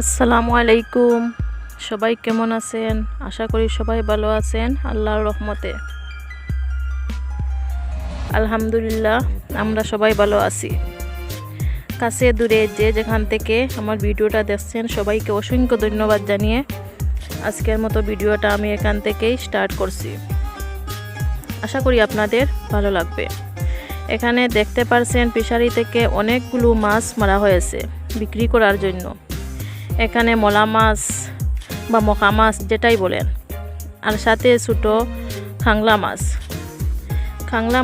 আসসালামু আলাইকুম। সবাই কেমন আছেন? আশা করি সবাই ভালো আছেন আল্লাহর রহমতে। আলহামদুলিল্লাহ, আমরা সবাই ভালো আছি। কাছে দূরে যে যেখান থেকে আমার ভিডিওটা দেখছেন সবাইকে অসংখ্য ধন্যবাদ জানিয়ে আজকের মতো ভিডিওটা আমি এখান থেকেই স্টার্ট করছি। আশা করি আপনাদের ভালো লাগবে। এখানে দেখতে পারছেন ফিশারি থেকে অনেকগুলো মাছ মারা হয়েছে বিক্রি করার জন্য। এখানে মলা মাছ বা মখা মাছ যেটাই বলেন, আর সাথে ছোটো খাংলা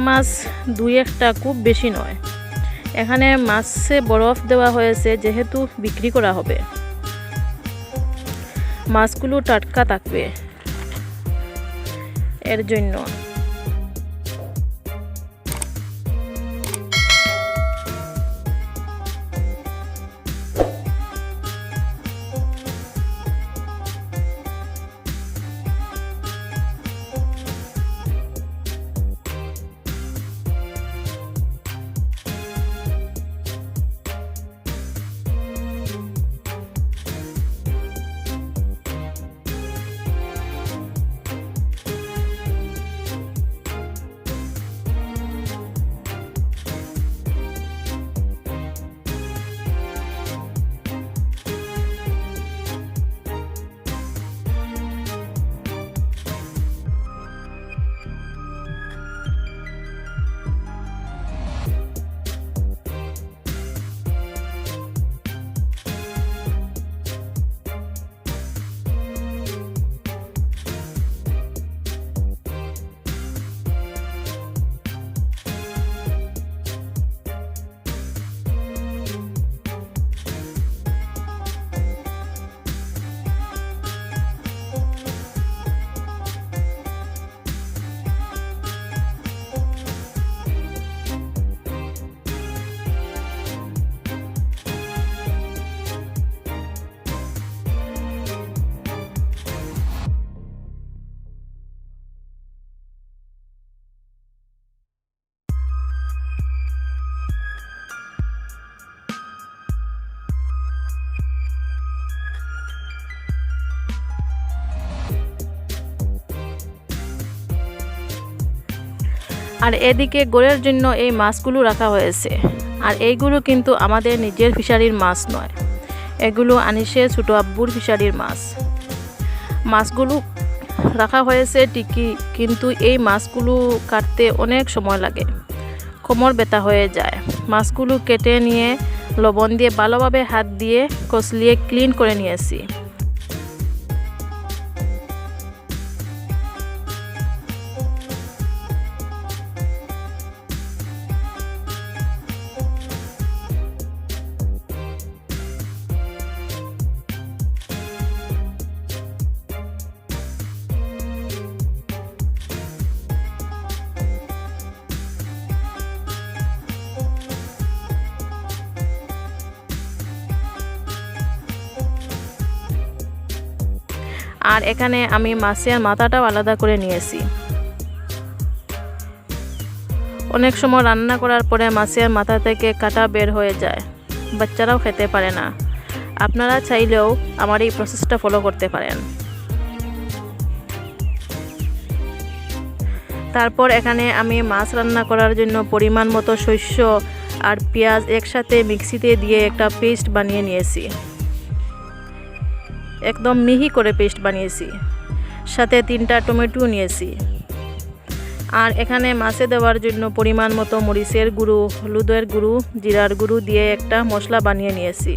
মাছ দুই একটা, খুব বেশি নয়। এখানে মাছে বরফ দেওয়া হয়েছে যেহেতু বিক্রি করা হবে। মাছগুলো টাটকা থাকবে এর জন্য। আর এদিকে গোলের জন্য এই মাছগুলো রাখা হয়েছে। আর এইগুলো কিন্তু আমাদের নিজের ফিশারির মাছ নয়, এগুলো আনিসের ছোটো আব্বুর ফিশারির মাছ। মাছগুলো রাখা হয়েছে ঠিকই, কিন্তু এই মাছগুলো কাটতে অনেক সময় লাগে, কোমর ব্যথা হয়ে যায়। মাছগুলো কেটে নিয়ে লবণ দিয়ে ভালোভাবে হাত দিয়ে কষলিয়ে ক্লিন করে নিয়েছি। আর এখানে আমি মাছের মাথাটাও আলাদা করে নিয়েছি। অনেক সময় রান্না করার পরে মাছের মাথা থেকে কাঁটা বের হয়ে যায়, বাচ্চারাও খেতে পারে না। আপনারা চাইলেও আমার এই প্রসেসটা ফলো করতে পারেন। তারপর এখানে আমি মাছ রান্না করার জন্য পরিমাণ মতো শস্য আর পেঁয়াজ একসাথে মিক্সিতে দিয়ে একটা পেস্ট বানিয়ে নিয়েছি। একদম মিহি করে পেস্ট বানিয়েছি, সাথে 3টা টমেটো নিয়েছি। আর এখানে মাছে দেওয়ার জন্য পরিমাণ মতো মরিচের গুঁড়ো, হলুদের গুঁড়ো, জিরার গুঁড়ো দিয়ে একটা মশলা বানিয়ে নিয়েছি।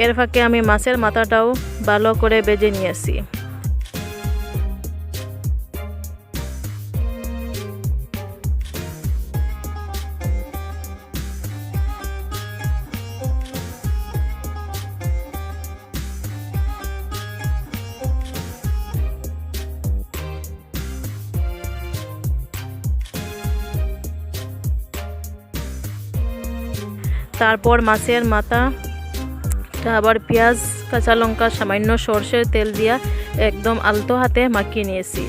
এর ফাঁকে আমি মাছের মাথাটাও ভালো করে ভেজে নিয়েছি। তারপর মাছের মাথাটা আবার পেঁয়াজ, কাঁচা লঙ্কা, সামান্য সরষের তেল দিয়া একদম আলতো হাতে মাখিয়ে নিয়েছি।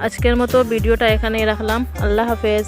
আজকের মতো ভিডিওটা এখানেই রাখলাম। আল্লাহ হাফেজ।